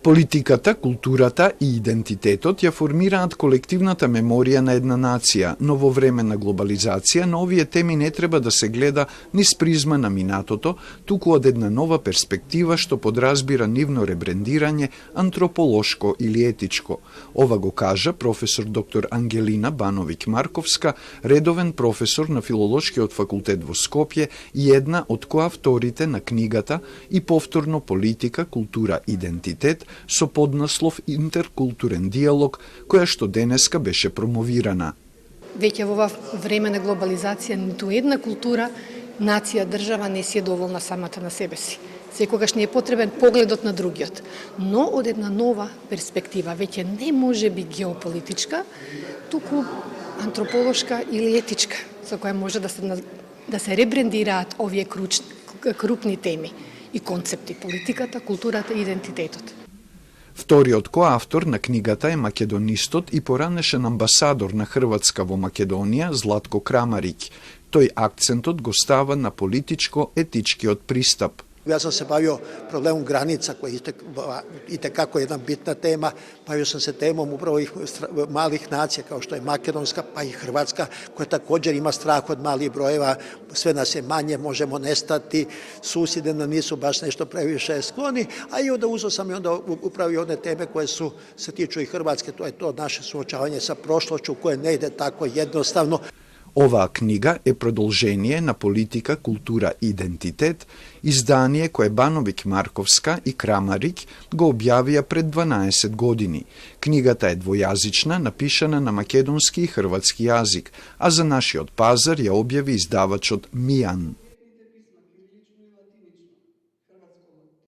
Политиката, културата и идентитетот ја формираат колективната меморија на една нација, но во време на глобализација на овие теми не треба да се гледа низ призма на минатото, туку од една нова перспектива што подразбира нивно ребрендирање антрополошко или етичко. Ова го кажа професор доктор Ангелина Бановиќ-Марковска, редовен професор на Филолошкиот факултет во Скопје и една од коавторите на книгата и повторно политика, култура, идентитет, со поднаслов интеркултурен диалог, која што денеска беше промовирана. Веќе во ова време на глобализација ниту една култура, нација, држава не си е доволна самата на себе си. Секогаш не е потребен погледот на другиот, но од една нова перспектива, веќе не може би геополитичка, туку антрополошка или етичка, со која може да се ребрендираат овие крупни теми и концепти: политиката, културата и идентитетот. Вториот коавтор на книгата е македонистот и поранешен амбасадор на Хрватска во Македонија Златко Крамариќ. Тој акцентот го става на политичко-етичкиот пристап. Ја сам се бавио проблемом граница, која и како една битна тема. Бавио сам се темом управо и малих нација, као што е македонска, па и хрватска, која такоđer има страх од мали броева, све нас е мање, можемо нестати, суседи нам нису баш нешто превише склони, а и onda uzeo sam i onda upravo i one teme koje se tiču i Hrvatske, to je to naše suočavanje sa prošlošću koje ne ide tako jednostavno. Оваа книга е продолжение на политика, култура и идентитет, издание кое Бановиќ-Марковска и Крамариќ го објавија пред 12 години. Книгата е двојазична, напишана на македонски и хрватски јазик, а за нашиот пазар ја објави издавачот Мијан.